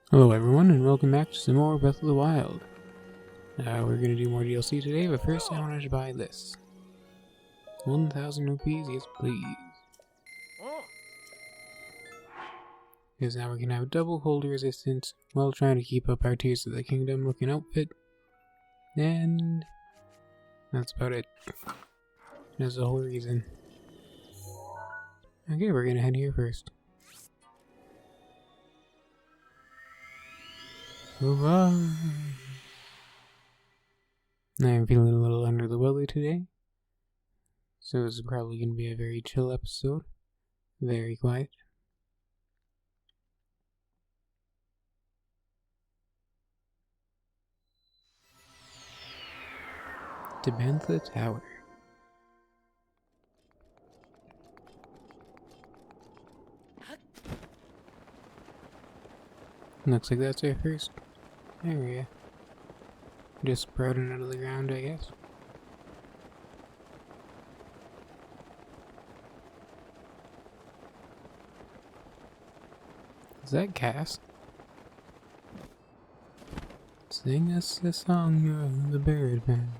Hello everyone, and welcome back to some more Breath of the Wild. We're gonna do more DLC today, but first I wanted to buy this. 1,000 rupees, yes please. Because now we can have double cold resistance while trying to keep up our Tears of the Kingdom looking outfit. And that's about it. That's the whole reason. Okay, we're gonna head here first. Hurrah! I'm feeling a little under the weather today, so this is probably gonna be a very chill episode. Very quiet. To Bantha Tower. Looks like that's our first area. Just sprouting out of the ground, I guess. Is that Cass? Sing us a song, you're the Birdman.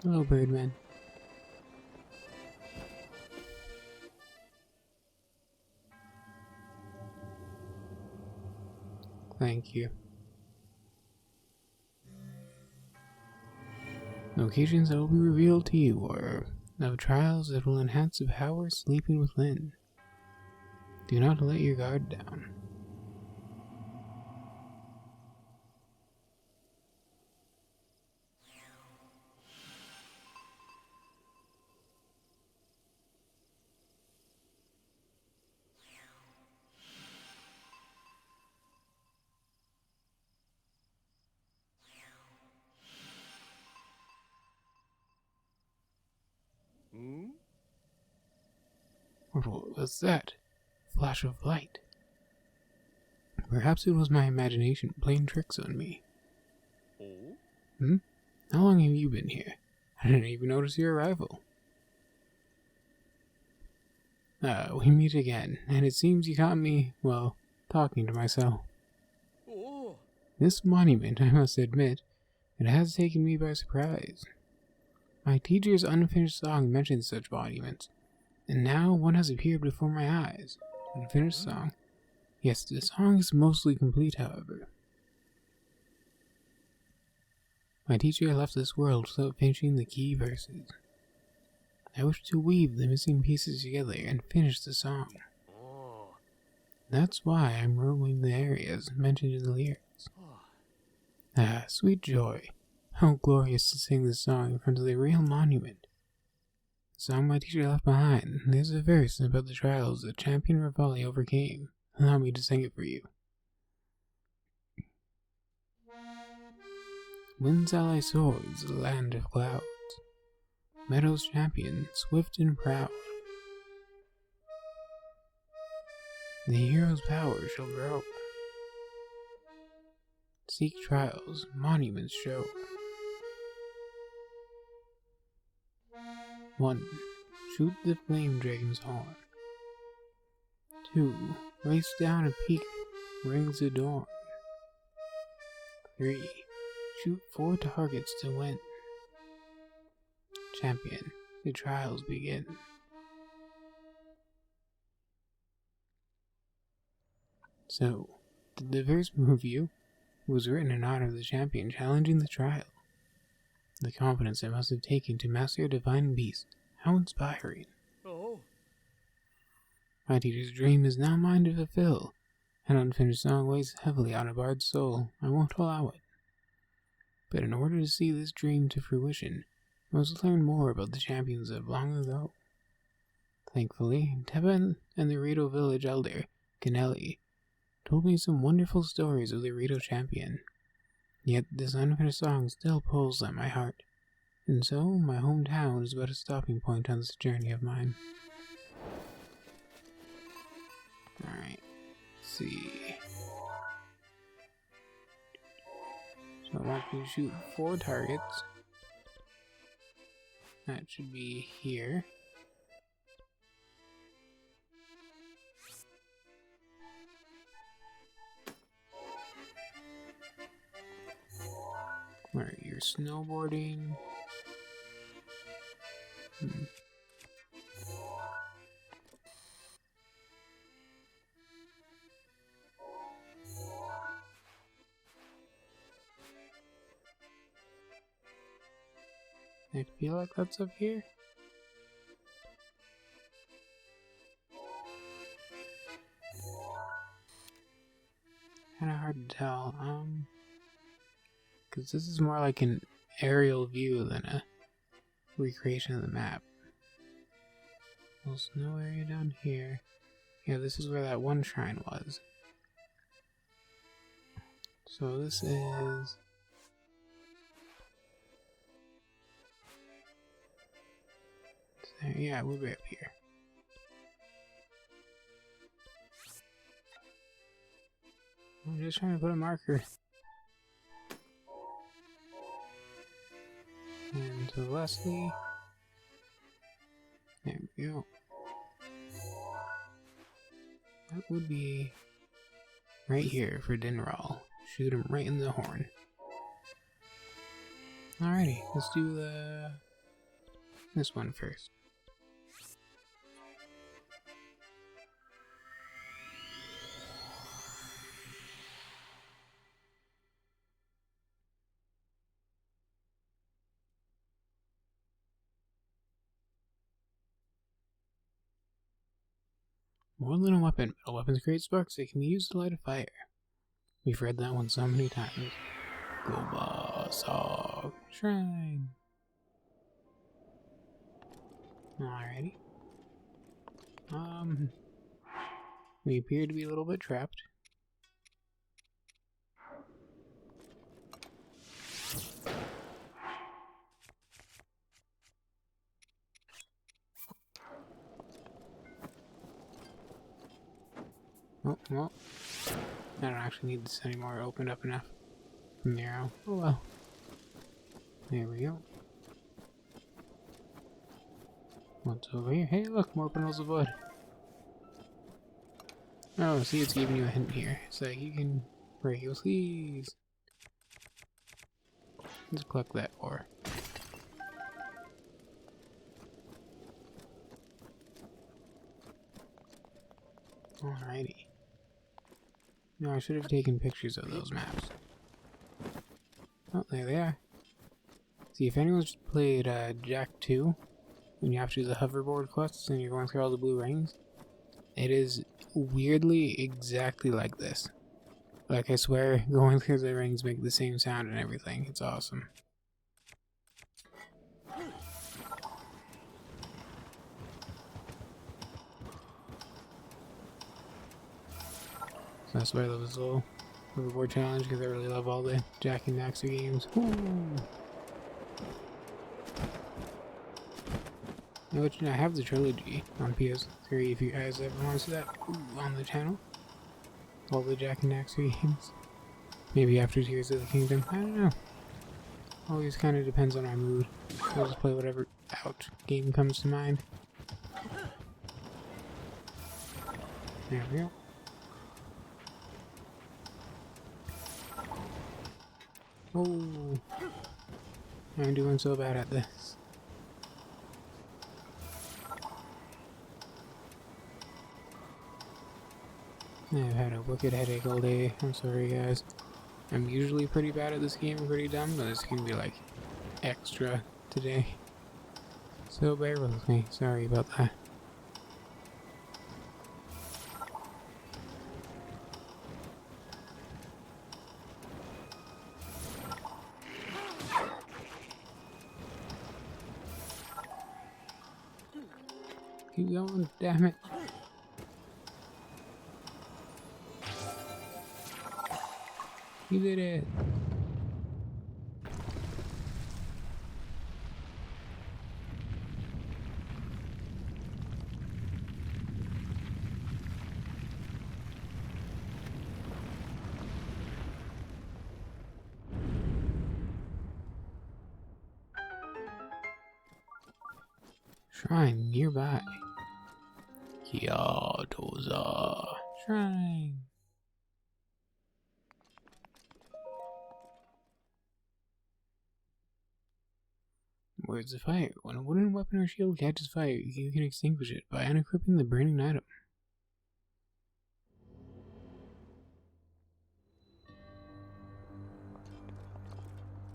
Hello, Birdman. Thank you. Locations that will be revealed to you are of trials that will enhance the power sleeping within. Do not let your guard down. What was that? Flash of light. Perhaps it was my imagination playing tricks on me. How long have you been here? I didn't even notice your arrival. We meet again, and it seems you caught me, well, talking to myself. This monument, I must admit, it has taken me by surprise. My teacher's unfinished song mentions such monuments, and now one has appeared before my eyes. Unfinished song? Yes, the song is mostly complete, however. My teacher left this world without finishing the key verses. I wish to weave the missing pieces together and finish the song. That's why I'm roaming the areas mentioned in the lyrics. Ah, sweet joy. How glorious to sing this song in front of the real monument. The song my teacher left behind. There's a verse about the trials that Champion Revali overcame. Allow me to sing it for you. Winds ally swords, the land of clouds. Meadows champion, swift and proud. The hero's power shall grow. Seek trials, monuments show. 1. Shoot the flame dragon's horn. 2. Race down a peak, rings adorn. 3. Shoot 4 targets to win. Champion, the trials begin. So, did the verse move you? It was written in honor of the champion challenging the trial. The confidence I must have taken to master a divine beast. How inspiring. My teacher's dream is now mine to fulfill. An unfinished song weighs heavily on a bard's soul. I won't allow it. But in order to see this dream to fruition, I must learn more about the champions of long ago. Thankfully, Teben and the Rito village elder, Ganelli, told me some wonderful stories of the Rito champion. Yet this unfinished song still pulls at my heart, and so my hometown is but a stopping point on this journey of mine. Alright, let's see. So I want you to shoot 4 targets. That should be here. Where you're snowboarding. I feel like that's up here. Kinda hard to tell. Because this is more like an aerial view than a recreation of the map. Little snow area down here. Yeah, this is where that one shrine was. So this is... yeah, we'll be up here. I'm just trying to put a marker. And to Leslie. There we go. That would be right here for Dinral. Shoot him right in the horn. Alrighty, let's do this one first. More than a weapon. Metal weapons create sparks that can be used to light a fire. We've read that one so many times. Gobasog Shrine. Alrighty. We appear to be a little bit trapped. Oh, well. I don't actually need this anymore. It opened up enough from the arrow. Oh well. There we go. What's over here? Hey, look, more bundles of wood. Oh, see, it's giving you a hint here. It's like you can break your sleeves. Let's collect that ore. Alrighty. No, I should have taken pictures of those maps. Oh, there they are. See, if anyone's played Jack 2, when you have to do the hoverboard quests and you're going through all the blue rings, it is weirdly exactly like this. Like, I swear, going through the rings make the same sound and everything. It's awesome. So that's why I love this little hoverboard challenge, because I really love all the Jack and Daxter games. Woo! I have the trilogy on PS3 if you guys ever want to see that on the channel. All the Jack and Daxter games. Maybe after Tears of the Kingdom. I don't know. Always kind of depends on our mood. I'll just play whatever game comes to mind. There we go. Oh, I'm doing so bad at this. I've had a wicked headache all day. I'm sorry, guys. I'm usually pretty bad at this game and pretty dumb, but this can be like extra today. So bear with me. Sorry about that. Keep going, damn it. You did it. Shrine nearby. Kyatoza Shrine. Words of fire. When a wooden weapon or shield catches fire, you can extinguish it by unequipping the burning item.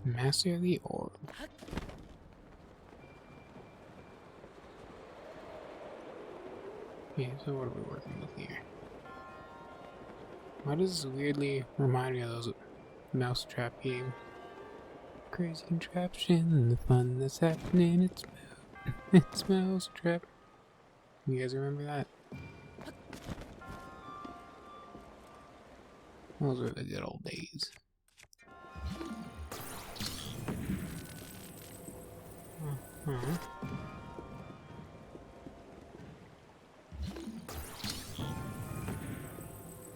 Master the Orb. Okay, so what are we working with here? Why does this weirdly remind me of those mousetrap games? Crazy contraption, the fun that's happening, it's mousetrap. You guys remember that? Those were the good old days.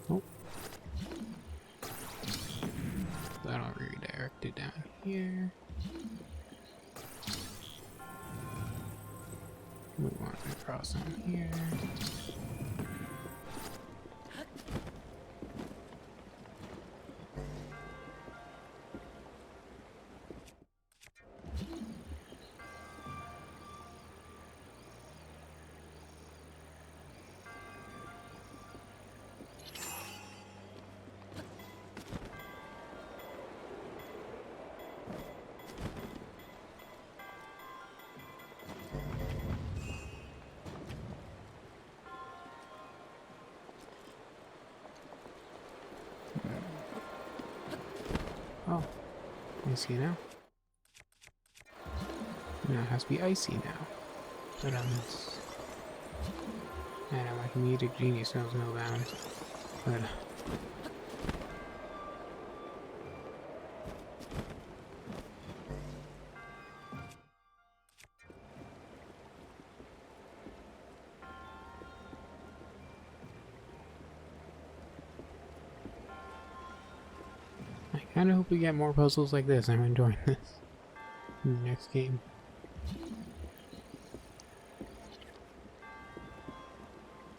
Oh. That'll redirect it down here. We want to cross on here. Oh, I see now. Now it has to be icy now. But I know my comedic genius knows no bounds. But I kind of hope we get more puzzles like this. I'm enjoying this in the next game.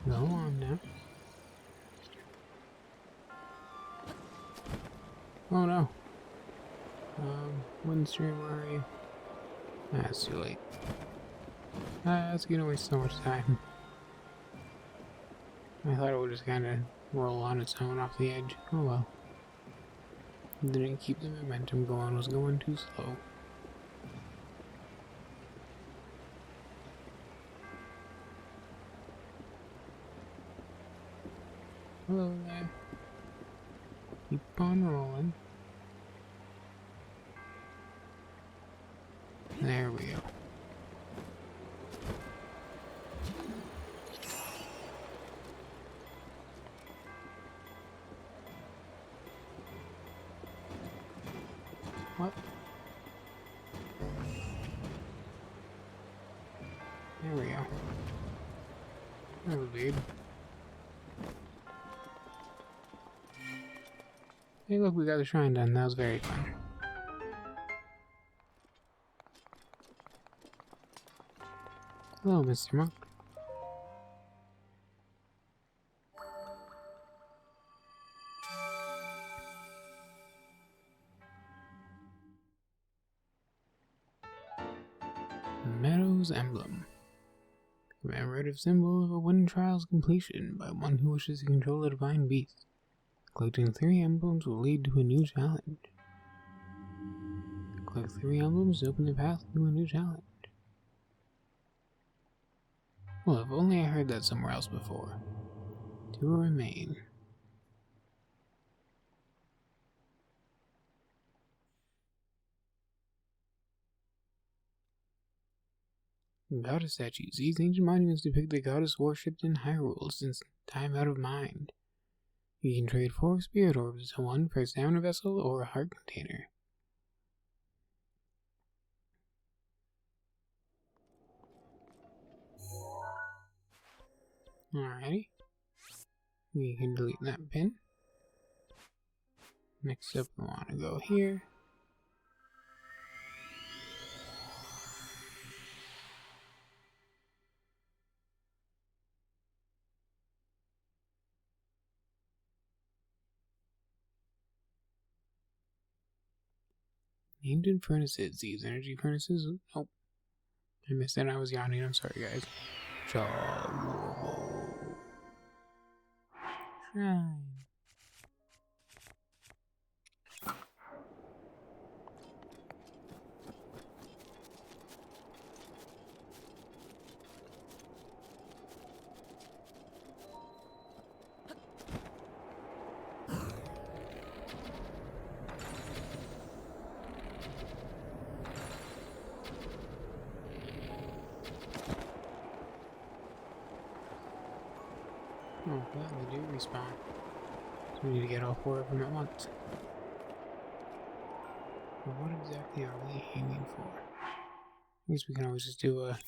Go on now. Oh no. Wooden stream, where are you? That's too late. That's gonna waste so much time. I thought it would just kind of roll on its own off the edge. Oh well. Didn't keep the momentum going, was going too slow. Hello there. Keep on rolling. There we go. What? There we go. That was weird. Hey look, we got the shrine done. That was very fun. Hello, Mr. Monk. Meadow's Emblem. Commemorative symbol of a wooden trial's completion by one who wishes to control a divine beast. Collecting 3 emblems will lead to a new challenge. Collect 3 emblems to open the path to a new challenge. Well, if only I heard that somewhere else before. 2 remain. Goddess statues. These ancient monuments depict the goddess worshipped in Hyrule since time out of mind. You can trade 4 spirit orbs to 1 for a stamina vessel or a heart container. Alrighty. We can delete that pin. Next up, we want to go here. Ancient furnaces. These energy furnaces. Oh, I missed it. I was yawning. I'm sorry, guys. Shrine. Oh, well, they do respawn. So we need to get all 4 of them at once. But what exactly are we aiming for? I guess we can always just do a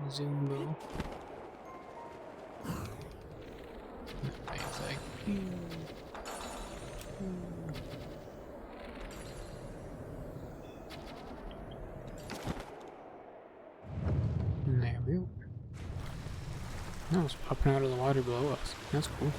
zoom bow. It's like, pew, pew. And there we go. Oh, it's popping out of the water below us. That's cool.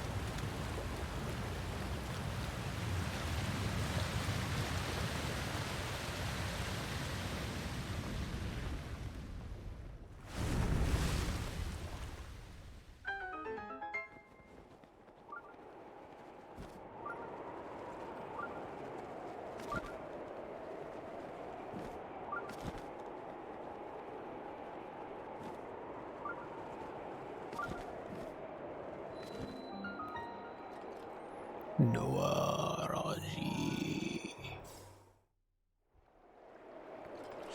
Noah Raji.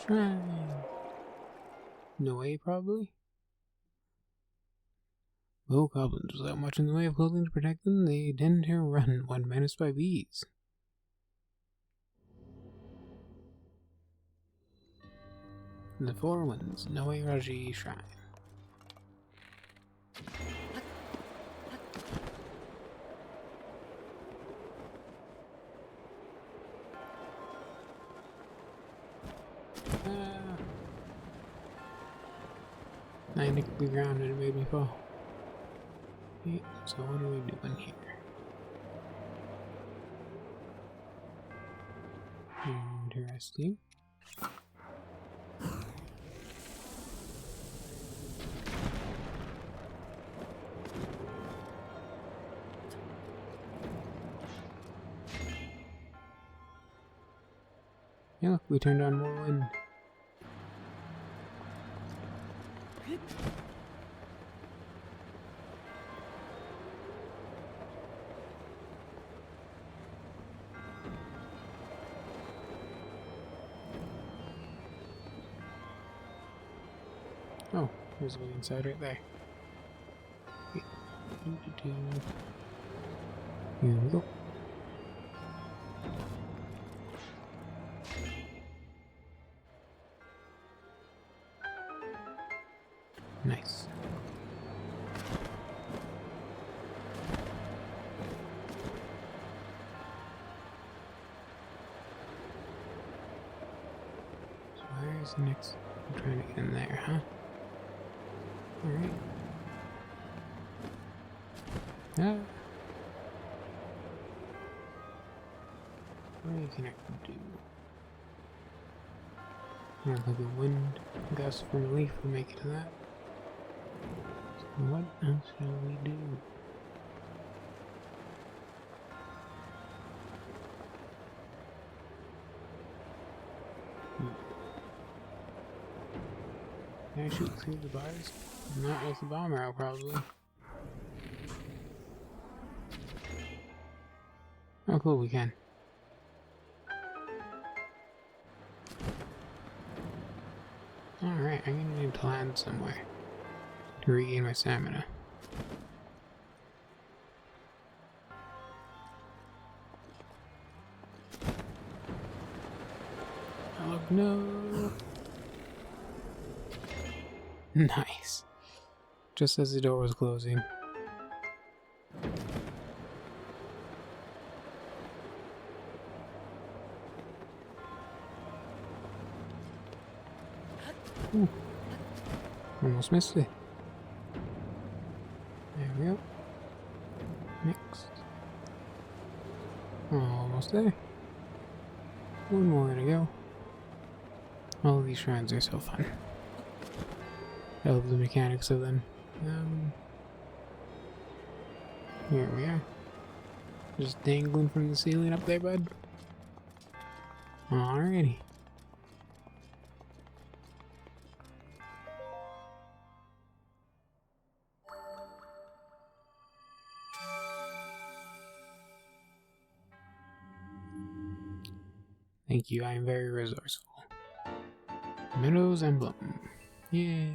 Shrine. No way, probably. Well, goblins, without much in the way of clothing to protect them, they tend to run when menaced by bees. The Four Winds, Noe Raji Shrine. I nicked the ground and it made me fall. Okay, so what are we doing here? Interesting. Yeah, look, we turned on more wind. Oh, there's one inside right there. Okay. Here we go. Nice. So where's the next? I'm trying to get in there, huh? Alright. Ah. What can I do? I don't think a wind gust from a leaf will make it to that. So what else shall we do? Can I shoot through the bars? Not with the bomb arrow, probably. Oh, cool, we can. Alright, I'm gonna need to land somewhere to regain my stamina. Oh no! Nice. Just as the door was closing. Ooh. Almost missed it. There we go. Next. Oh, almost there. One more to go. All of these shrines are so fun. I love the mechanics of them. Here we are. Just dangling from the ceiling up there, bud. Alrighty. Thank you, I am very resourceful. Meadow's emblem. Yay.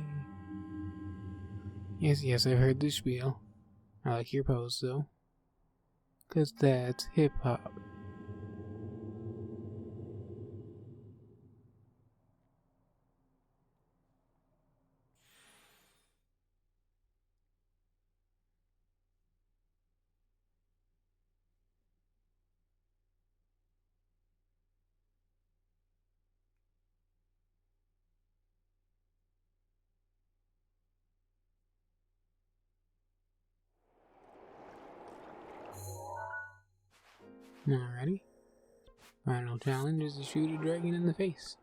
Yes, I've heard the spiel. I like your pose, though. 'Cause that's hip-hop. Alrighty. Final challenge is to shoot a dragon in the face.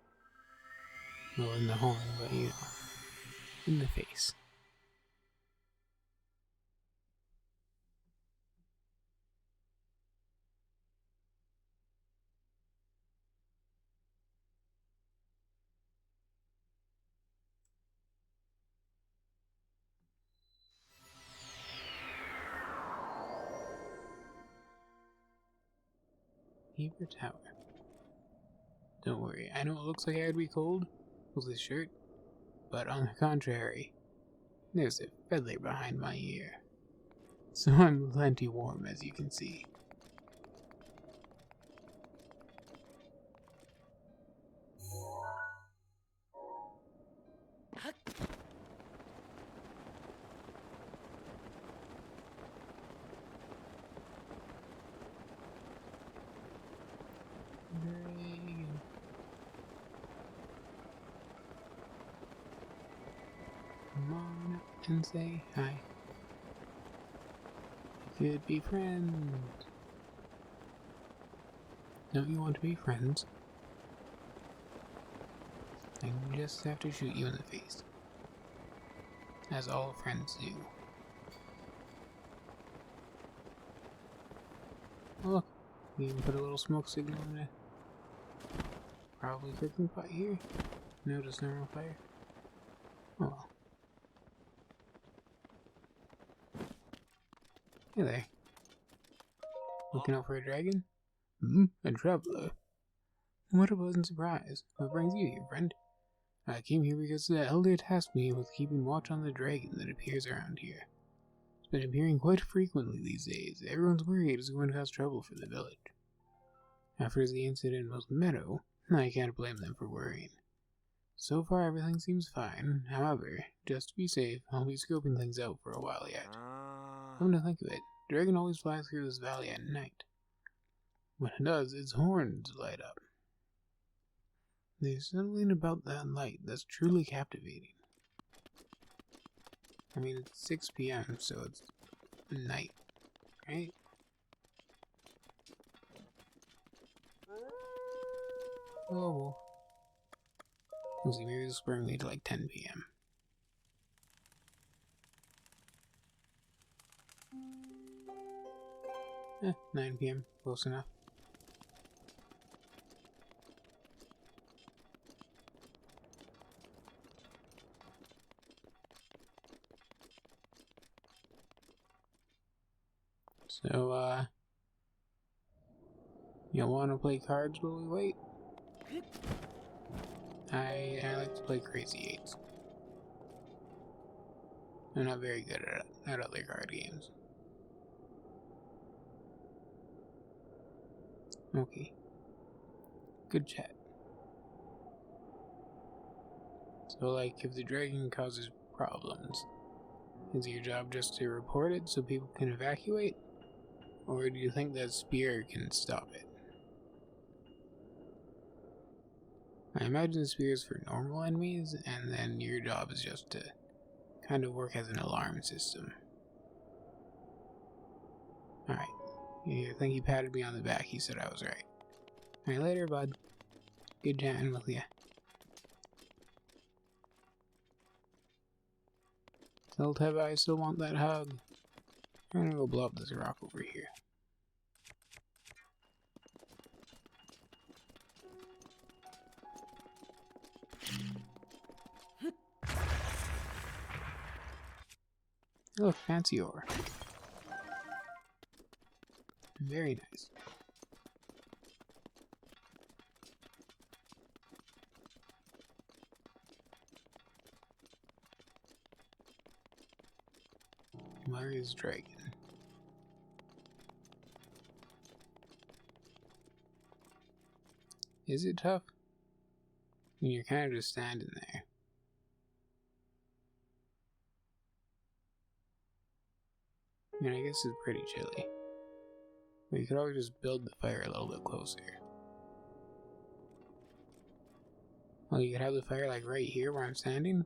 Well, in the horn, but you know, in the face. Heber Tower. Don't worry, I know it looks like I'd be cold with this shirt, but on the contrary, there's a feather behind my ear. So I'm plenty warm, as you can see. Dragon. Come on up and say hi. We could be friends. Don't you want to be friends? I just have to shoot you in the face. As all friends do. Oh, look, we even put a little smoke signal in it. Probably cooking pot here. No, just normal fire. Oh well. Hey there. Looking out for a dragon? A traveler. What a pleasant surprise. What brings you here, friend? I came here because the elder tasked me with keeping watch on the dragon that appears around here. It's been appearing quite frequently these days. Everyone's worried it's going to cause trouble for the village. After the incident with Meadow, I can't blame them for worrying. So far, everything seems fine. However, just to be safe, I'll be scoping things out for a while yet. Come to think of it, the dragon always flies through this valley at night. When it does, its horns light up. There's something about that light that's truly captivating. I mean, it's 6 p.m., so it's night, right? Oh, well. We'll see, maybe this will bring me to like 10 p.m. 9 p.m. Close enough. So, you want to play cards while we wait? I like to play Crazy Eights. I'm not very good at other card games. Okay. Good chat. So, like, if the dragon causes problems, is your job just to report it so people can evacuate? Or do you think that spear can stop it? I imagine the spear is for normal enemies, and then your job is just to kind of work as an alarm system. Alright. Yeah, I think he patted me on the back. He said I was right. Alright, later, bud. Good chatting with ya. Zelda, I still want that hug. I'm gonna go blow up this rock over here. Oh, fancy ore. Very nice. Where is dragon? Is it tough? I mean, you're kind of just standing there. I mean, I guess it's pretty chilly. But you could always just build the fire a little bit closer. Well, you could have the fire like right here where I'm standing,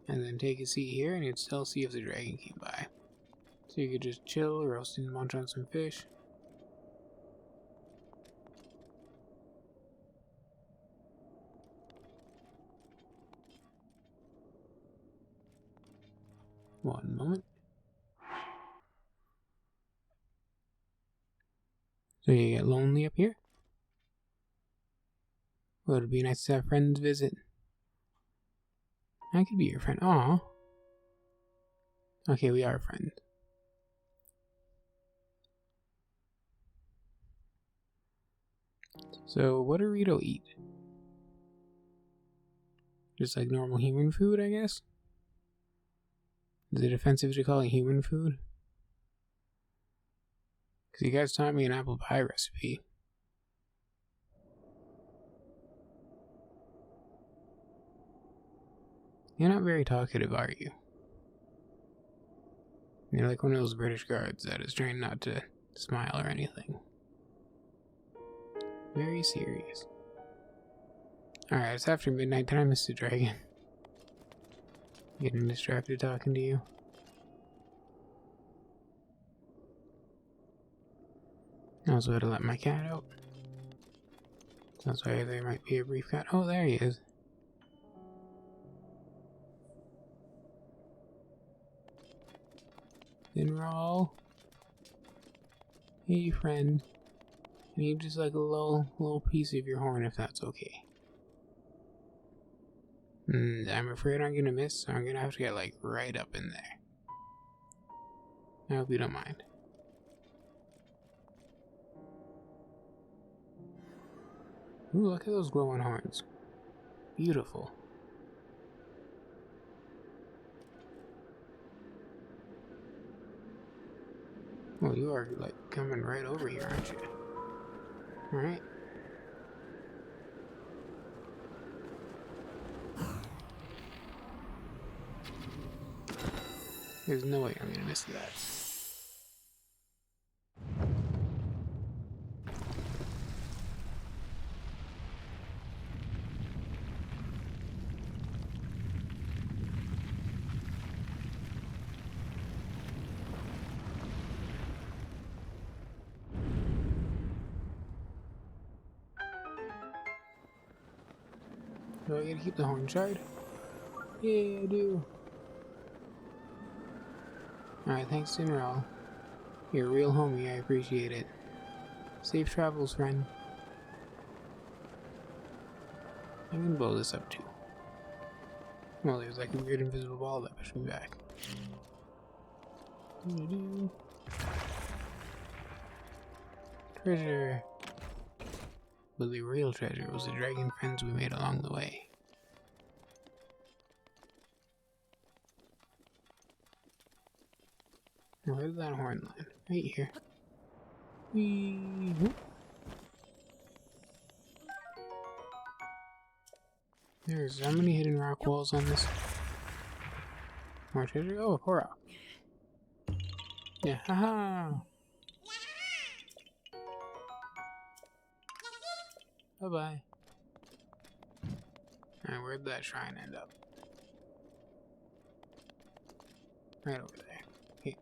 and then take a seat here and you'd still see if the dragon came by. So you could just chill, roast and munch on some fish. One moment. So you get lonely up here? Well, it'd be nice to have friends visit. I could be your friend. Aw. Okay, we are friends. So, what do Rito eat? Just like normal human food, I guess? Is it offensive to call it human food? Because you guys taught me an apple pie recipe. You're not very talkative, are you? You're like one of those British guards that is trained not to smile or anything. Very serious. Alright, it's after midnight. Did I miss the dragon? Getting distracted talking to you. I was about to let my cat out. That's why there might be a brief cat. Oh, there he is. Enroll. Hey, friend. I need just like a little piece of your horn, if that's okay. I'm afraid I'm gonna miss, so I'm gonna have to get like right up in there. I hope you don't mind. Ooh, look at those glowing horns. Beautiful. Well, you are like coming right over here, aren't you? Alright. There's no way I'm gonna miss that. Do I get to keep the horn shard? Yeah, I do. Alright, thanks, General. You're a real homie, I appreciate it. Safe travels, friend. I can blow this up too. Well, there's like a weird invisible ball that pushed me back. Treasure. But the real treasure was the dragon friends we made along the way. Now where's that horn line? Right here. Whee! There's how many hidden rock walls on this? More treasure? Oh, a poor rock. Yeah, haha! Bye-bye. Alright, where'd that shrine end up? Right over there. Okay.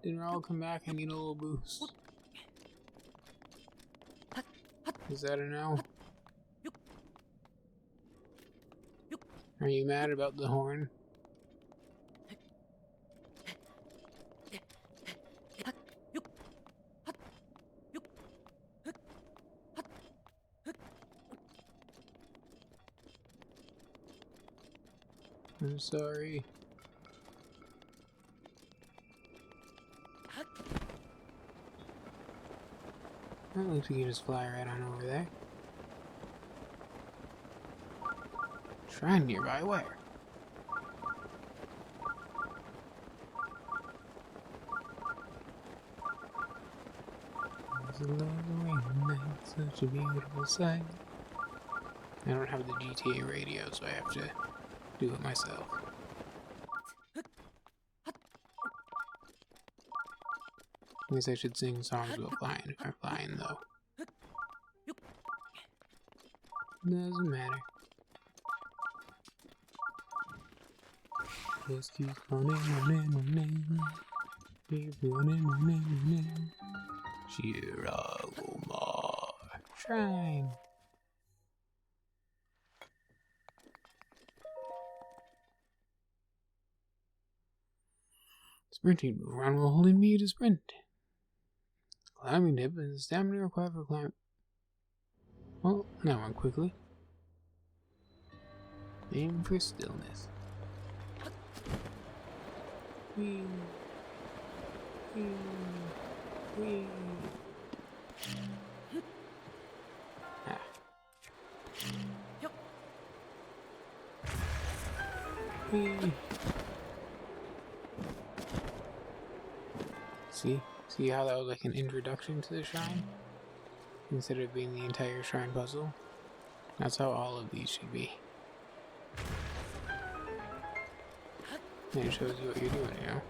Didn't all come back? I need a little boost. Is that a no? Are you mad about the horn? I'm sorry. That looks like you can just fly right on over there. Shrine nearby, where? It's a lovely rainy night, such a beautiful sight. I don't have the GTA radio, so I have to do it myself. I guess I should sing songs while flying if I'm flying, though. Doesn't matter. Just keep running. Keep running. Shiragoma Shrine. Sprinting, move around while holding me to sprint. Climbing dip is stamina required for climb. Well, that went quickly. Aim for stillness. Whee. Whee. Whee. Ah. Whee. See how that was like an introduction to the shrine? Instead of being the entire shrine puzzle? That's how all of these should be. And it shows you what you're doing, you know?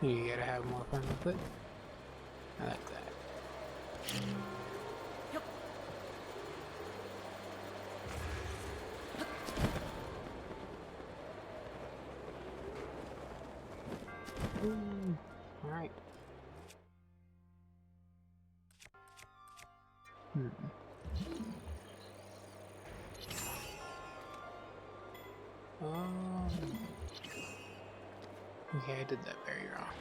And you gotta have more fun with it. I like that. Alright. Okay, I did that very wrong.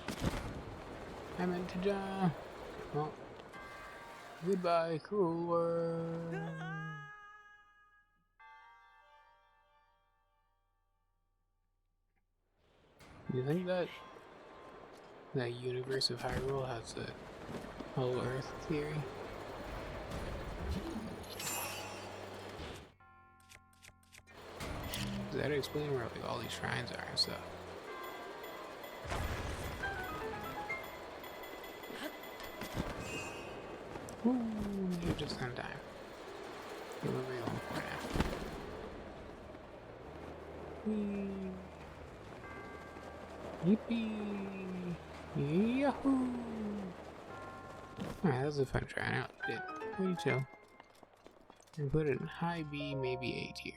I meant to jump. Well, goodbye, cruel world. You think that universe of Hyrule has a Hollow Earth theory? Does that explain where like all these shrines are and stuff? Ooh, you're just on time. You're where we're going for now. Whee! Yippee! Yahoo! Alright, that was a fun try out. Did pretty chill. And put it in high B, maybe A tier.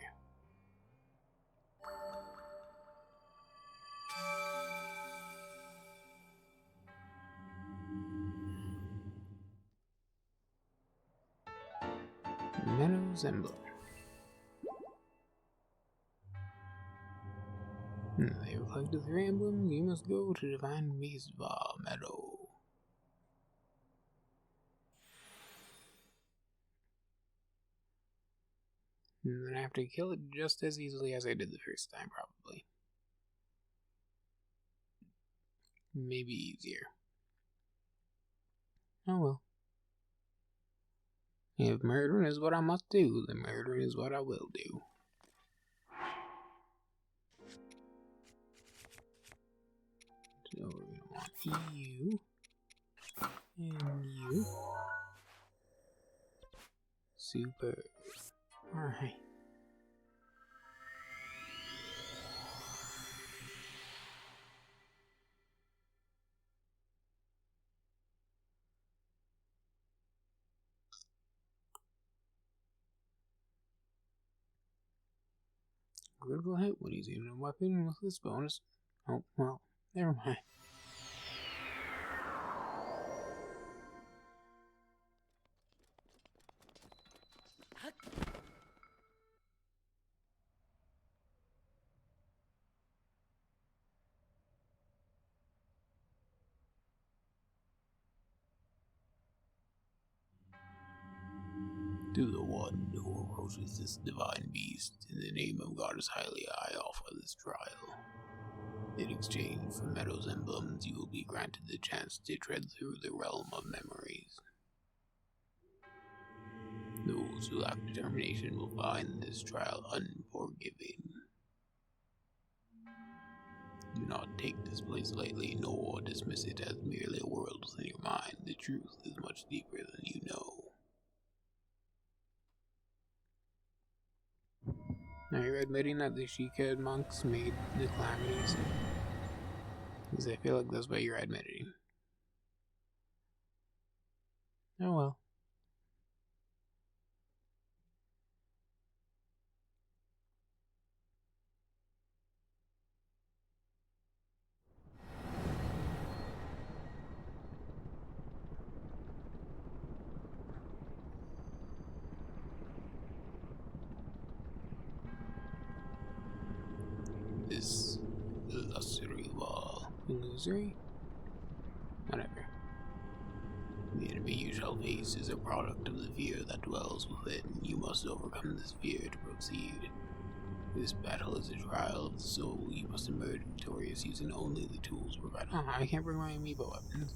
Meadows Emblem. They reflect the three emblems. You must go to Divine Beastball Meadow. And then I have to kill it just as easily as I did the first time, probably. Maybe easier. Oh well. If murdering is what I must do, then murdering is what I will do. So we're going to want you. And you. Super. Alright. Critical hit when he's using a weapon with this bonus. Oh, well, never mind. To the one who approaches this divine beast, in the name of Goddess Hylia, I offer this trial. In exchange for Meadow's emblems, you will be granted the chance to tread through the realm of memories. Those who lack determination will find this trial unforgiving. Do not take this place lightly, nor dismiss it as merely a world within your mind. The truth is much deeper than you know. Now you're admitting that the Sheikah monks made the calamities? Because I feel like that's what you're admitting. Oh well. This illusory wall. Illusory? Whatever. The enemy you shall face is a product of the fear that dwells within. You must overcome this fear to proceed. This battle is a trial of the soul. You must emerge victorious using only the tools provided. Oh, I can't bring my amiibo weapons.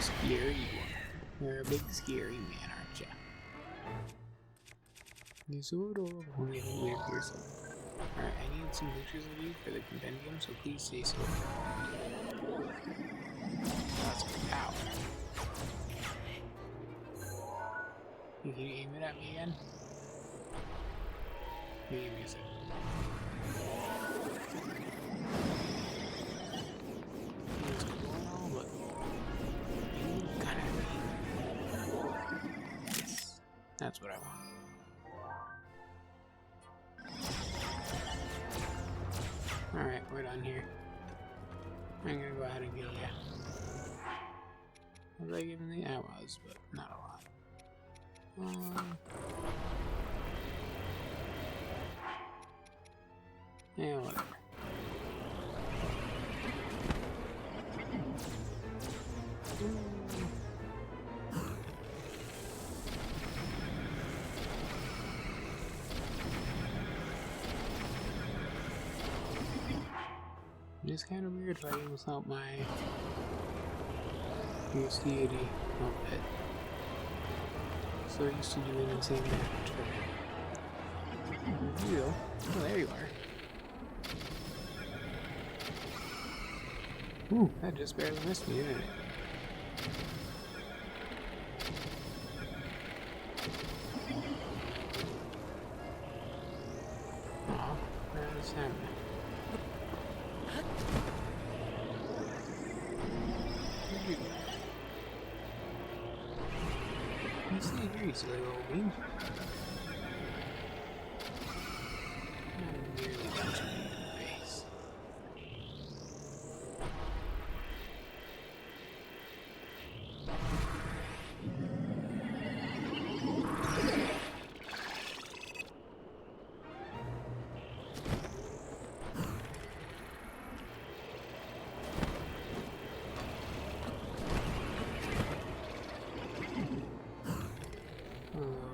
Scary you are. You're a big scary man, aren't ya? You're so adorable when you don't live yourself. Alright, I need some pictures of you for the compendium, so please stay so. That's a cow. Can you aim it at me again? Give me a second. That's what I want. Alright, we're done here. I'm gonna go ahead and kill ya. Was I giving the... I was, but not a lot. Yeah, whatever. It's kind of weird fighting without my fierce deity outfit. So used to doing insane damage. There you go. Oh, there you are. Ooh, that just barely missed me, didn't it? Aw, where is him? You see here, you silly little bean. I'm nearly punching you in the face.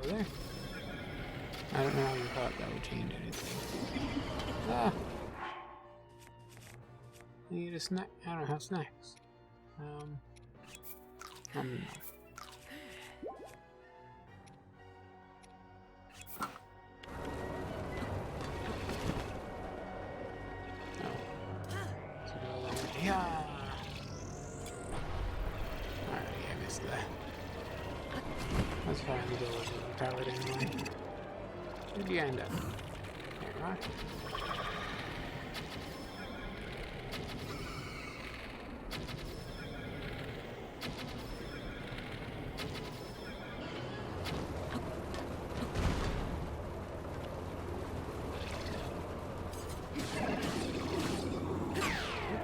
There. I don't know how you thought that would change anything. Ah! I need a snack. I don't have snacks. No. Yeah. Alright, I missed that. That's fine, the door was overpowered anyway. Where'd you end up? There you are.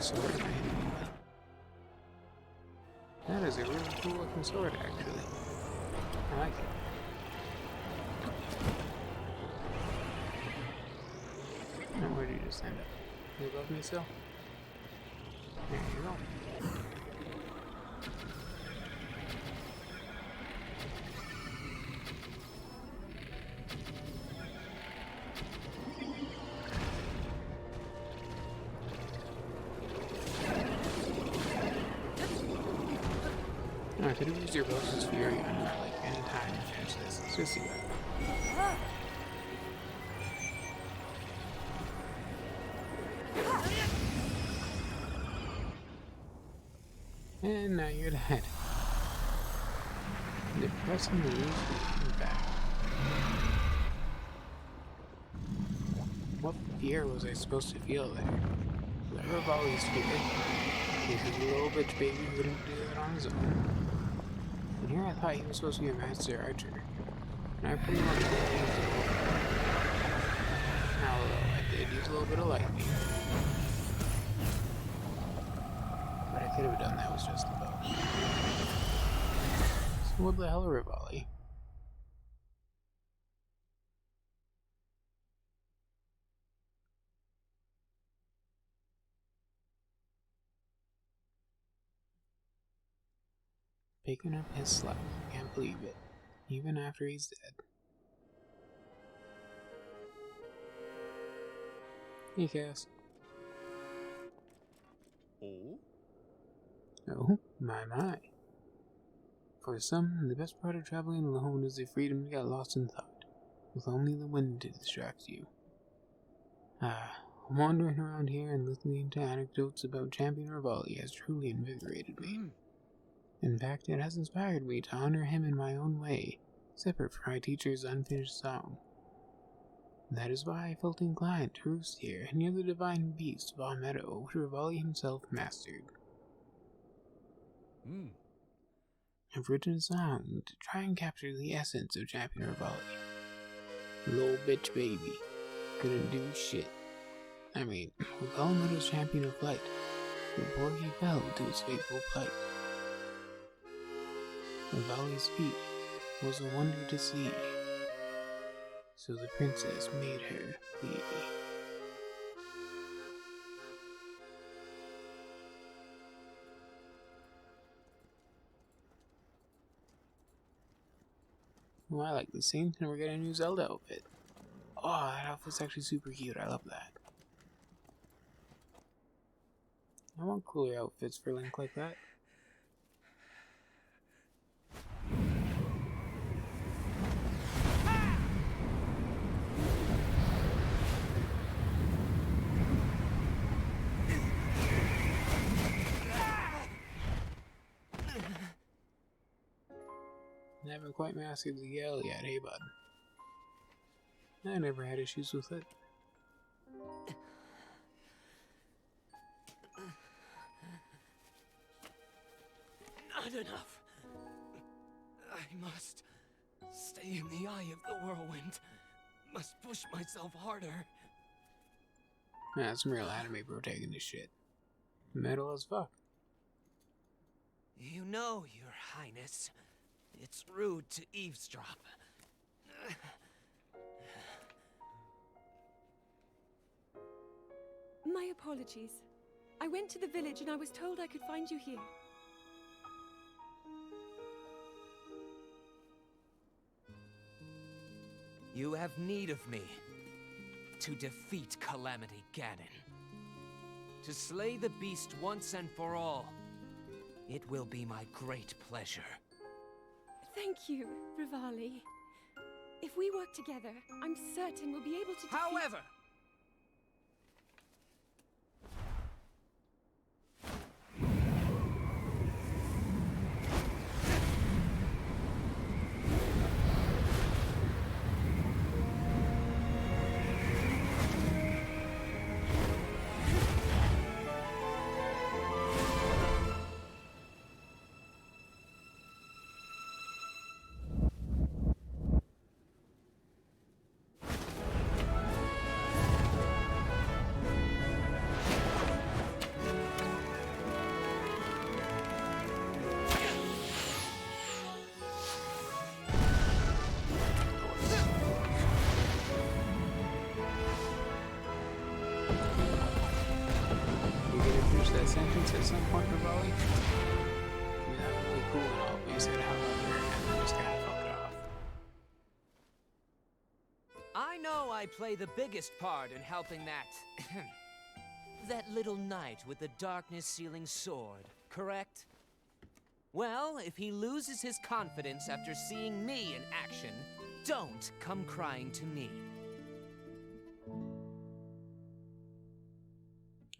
sword in my hand anyway. That is a really cool looking sword, actually. I like it. Now, where did you just end up? You above me still? There you go. I could have used your Bosa's Fury on her like any time to finish this. Let's just see that. And now you're dead. Depressing the news, in fact. What fear was I supposed to feel there? Whoever Volley's fear. Because the little bitch baby wouldn't do that on his own. And here I thought he was supposed to be a master archer. And I pretty much did use it. Although I did use a little bit of lightning. But I could have done that with just the bow. So what the hell, Rivali? Picking up his slack. Can't believe it. Even after he's dead. Hey, Cass. Oh? Oh, my. For some, the best part of traveling alone is the freedom to get lost in thought, with only the wind to distract you. Wandering around here and listening to anecdotes about Champion Rivali has truly invigorated me. In fact, it has inspired me to honor him in my own way, separate from my teacher's unfinished song. That is why I felt inclined to roost here near the divine beast of Meadow, which Rivali himself mastered. I've written a song to try and capture the essence of Champion Rivali. Little bitch baby couldn't do shit. I mean, we'll call him Meadow's champion of light, before he fell to his fateful plight. Rivali's feat was a wonder to see, so the princess made her baby. Well, I like the scene, and we're getting a new Zelda outfit. Oh, that outfit's actually super cute. I love that. I want cooler outfits for Link like that. I haven't quite mastered the yell yet, hey bud? I never had issues with it. Not enough. I must stay in the eye of the whirlwind. Must push myself harder. Man, that's some real anime protagonist shit. Metal as fuck. You know, Your Highness, it's rude to eavesdrop. My apologies. I went to the village and I was told I could find you here. You have need of me to defeat Calamity Ganon. To slay the beast once and for all. It will be my great pleasure. Thank you, Rivali. If we work together, I'm certain we'll be able to defeat— However, watch at some point for Volley. I mean, that was really cool and all, but you said how about there and then just kind of fucked off. I know I play the biggest part in helping that... that little knight with the darkness-sealing sword, correct? Well, if he loses his confidence after seeing me in action, don't come crying to me.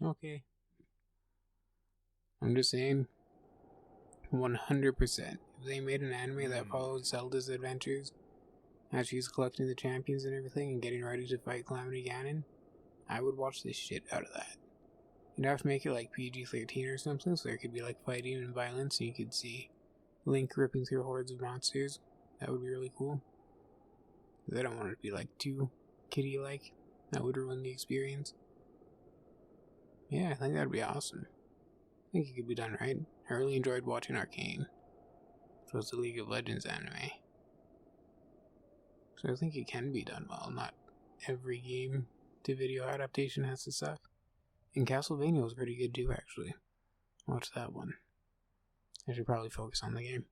Okay. I'm just saying, 100%. If they made an anime that follows Zelda's adventures, as she's collecting the champions and everything and getting ready to fight Calamity Ganon, I would watch the shit out of that. You'd have to make it like PG-13 or something, so there could be like fighting and violence, and you could see Link ripping through hordes of monsters. That would be really cool. I don't want it to be like too kiddie-like. That would ruin the experience. Yeah, I think that'd be awesome. I think it could be done right. I really enjoyed watching Arcane. So it's the League of Legends anime. So I think it can be done well. Not every game to video adaptation has to suck. And Castlevania was pretty good too, actually. Watch that one. I should probably focus on the game.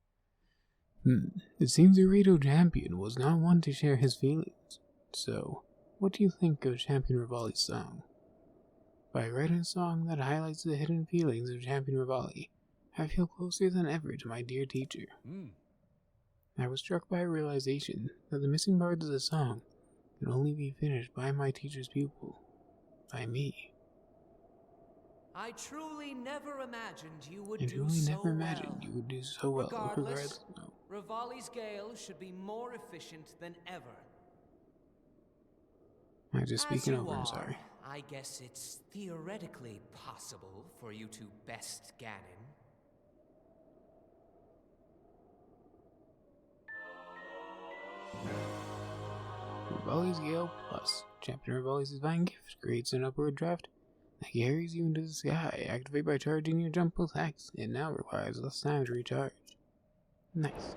It seems the radio champion was not one to share his feelings. So, what do you think of Champion Rivali's song? By writing a song that highlights the hidden feelings of Champion Rivali, I feel closer than ever to my dear teacher. I was struck by a realization that the missing parts of the song can only be finished by my teacher's pupil. By me. I truly never imagined you would I do truly so never imagined well. you would do so well. Regardless, Rivali's Gale should be more efficient than ever. I'm just speaking over, I'm sorry. I guess it's theoretically possible for you to best Ganon. Rivali's Gale Plus. Champion Rivali's Divine Gift creates an upward draft that carries you into the sky. Activate by charging your jump with X. It now requires less time to recharge. Nice.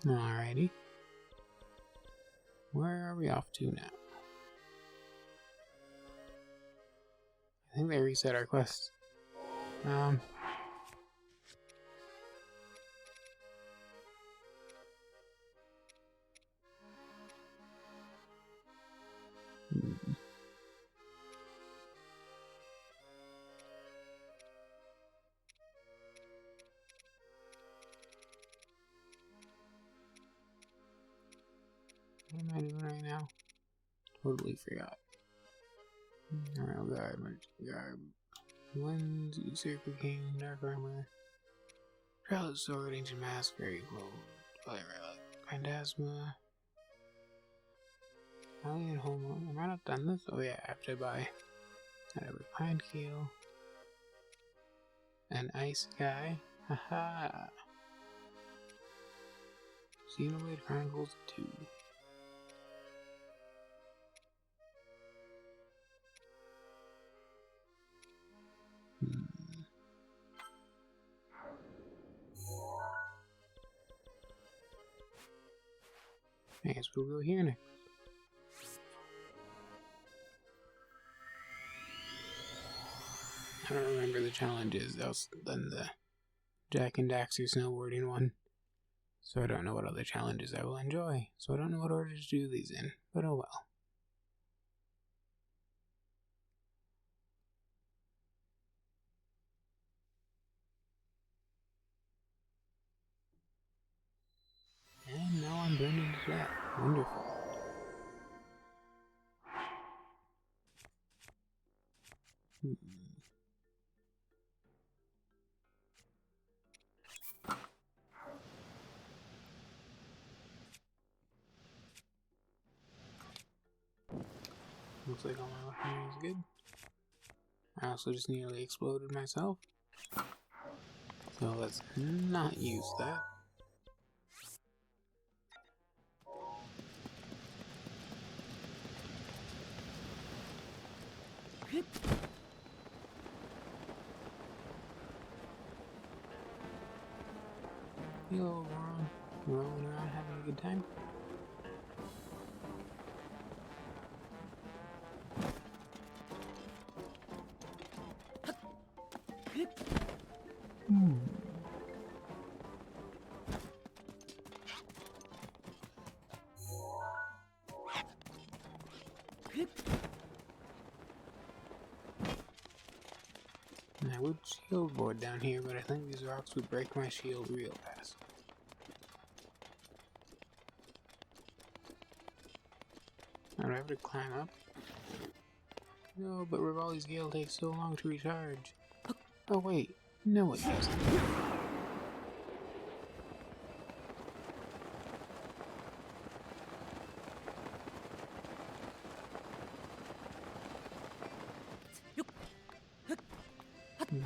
Alrighty. Where are we off to now? I think they reset our quest. What am I doing right now? Totally forgot. Royal Garb. Lens, Usurper King, Dark Armor. Prowler Sword, Ancient Mask, Fairy Clothes, Relic, Phantasma. Alien Home Run. I might have done this? Oh yeah, after I buy a Refined Keel. An Ice Guy. Haha. Xenoblade Chronicles 2. I guess we'll go here next. I don't remember the challenges else than the Jack and Daxter snowboarding one. So I don't know what other challenges I will enjoy. So I don't know what order to do these in, but oh well. And now I'm burning to death. Wonderful. Looks like all my weaponry is good. I also just nearly exploded myself. So let's not use that. Hello, Ron. Rolling around having a good time? I would shield board down here, but I think these rocks would break my shield real fast. I'd have to climb up. No, but Rivali's Gale takes so long to recharge. Oh wait, no it doesn't.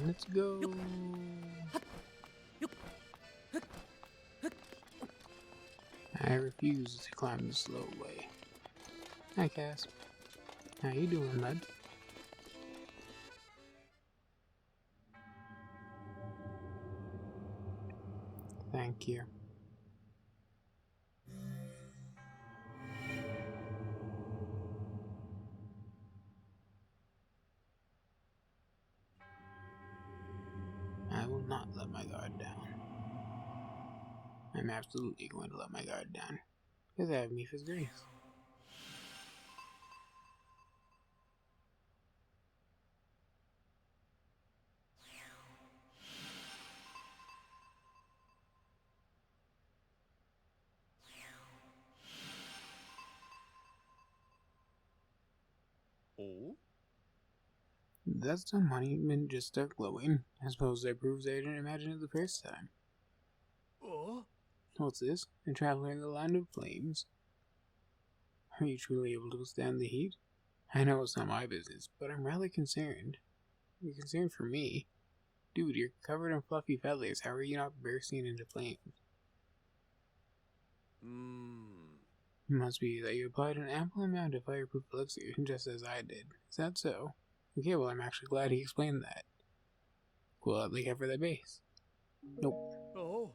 Let's go. I refuse to climb the slow way. Hi, Cass. How you doing, bud? Thank you. I will not let my guard down. I'm absolutely going to let my guard down, because I have Mipha's Grace. Oh? That's the monument just start glowing. I suppose that proves I didn't imagine it the first time. Oh? What's this? A traveler in the land of flames. Are you truly able to withstand the heat? I know it's not my business, but I'm rather concerned. You're concerned for me? Dude, you're covered in fluffy feathers. How are you not bursting into flames? It must be that you applied an ample amount of fireproof elixir, just as I did. Is that so? Okay, well, I'm actually glad he explained that. We'll oddly cover the base. Nope. Oh?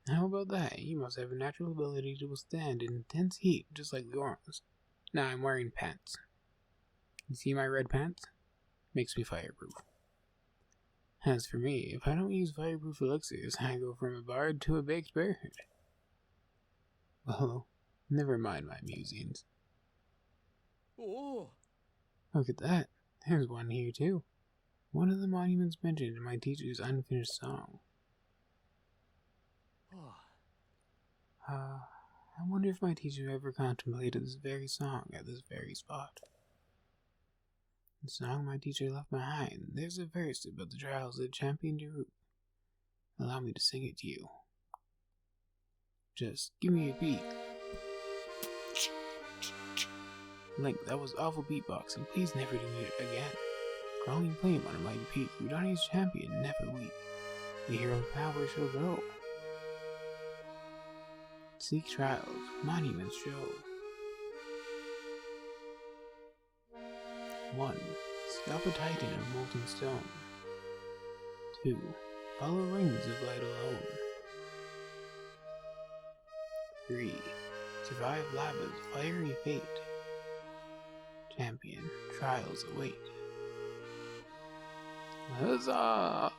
How about that? You must have a natural ability to withstand intense heat, just like Gorons. Now I'm wearing pants. You see my red pants? Makes me fireproof. As for me, if I don't use fireproof elixirs, I go from a bard to a baked bird. Well, never mind my musings. Oh? Look at that. There's one here too. One of the monuments mentioned in my teacher's unfinished song. Oh. I wonder if my teacher ever contemplated this very song at this very spot. The song my teacher left behind, there's a verse about the trials that championed your route. Allow me to sing it to you. Just give me a beat. Link, that was awful beatboxing. Please never do it again. Crawling flame on a mighty peak, Udani's champion, never weak. The hero's power shall go. Seek trials, monuments show. 1. Stop a titan of molten stone. 2. Follow rings of light alone. 3. Survive lava's fiery fate. Champion, trials await. Huzzah!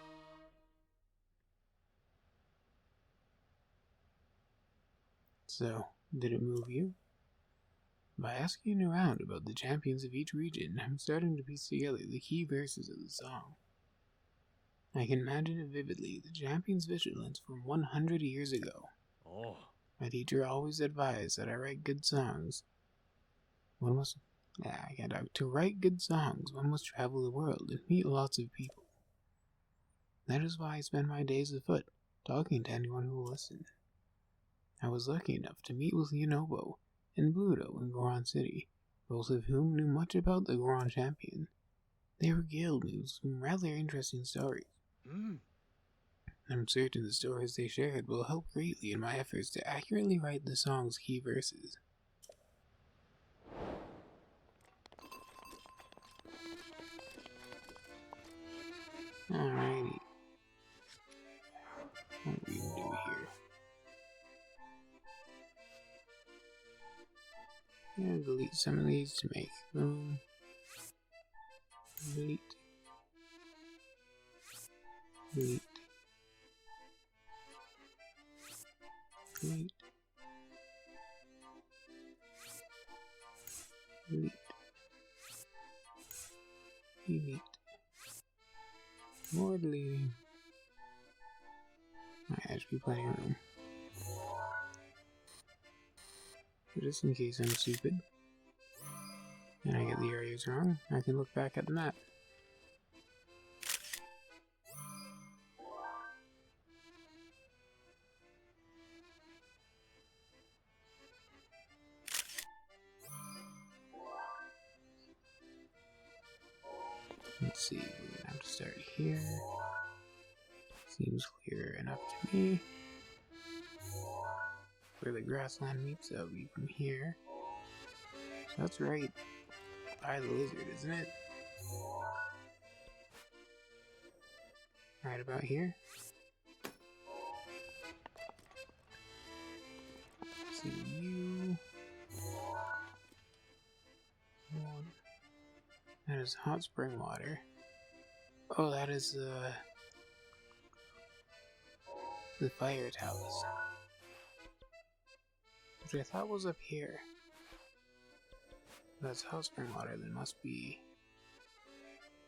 So, did it move you? By asking around about the champions of each region, I'm starting to piece together the key verses of the song. I can imagine it vividly, the champion's vigilance from 100 years ago. Oh. My teacher always advised that I write good songs. To write good songs, one must travel the world and meet lots of people. That is why I spend my days afoot, talking to anyone who will listen. I was lucky enough to meet with Yunobo and Bluto in Goron City, both of whom knew much about the Goron champion. They regaled me with some rather interesting stories. I'm certain the stories they shared will help greatly in my efforts to accurately write the song's key verses. Alrighty. What do we do here? And delete some of these to make room. Delete. Delete. Delete. Delete. Delete. More deleting. Alright, that should be plenty of room. But just in case I'm stupid and I get the areas wrong, I can look back at the map. Let's see, we're gonna have to start here. Seems clear enough to me. Where the grassland meets, that'll be from here. So that's right by the lizard, isn't it? Right about here. See you. One. That is hot spring water. Oh, that is the fire talus, which I thought was up here. That's hot spring water, then must be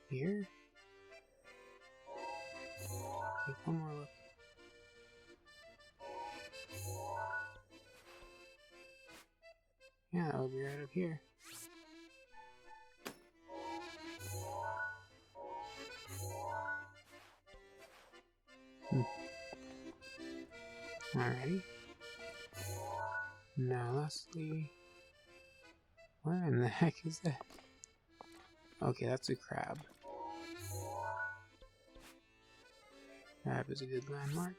here? Take one more look. Yeah, that would be right up here. Alrighty. Now lastly, where in the heck is that? Okay, that's a crab. Crab is a good landmark.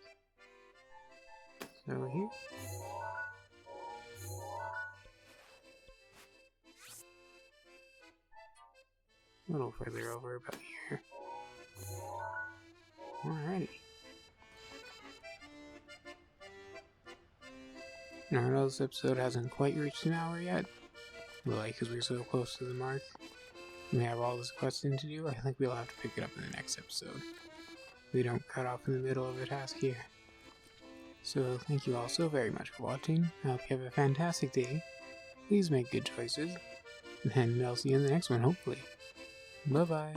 So here. A little further over about here. Alrighty. Now, I know this episode hasn't quite reached an hour yet, but because we're so close to the mark, we have all this questing to do, I think we'll have to pick it up in the next episode. We don't cut off in the middle of a task here. So, thank you all so very much for watching. I hope you have a fantastic day. Please make good choices, and I'll see you in the next one, hopefully. Bye-bye.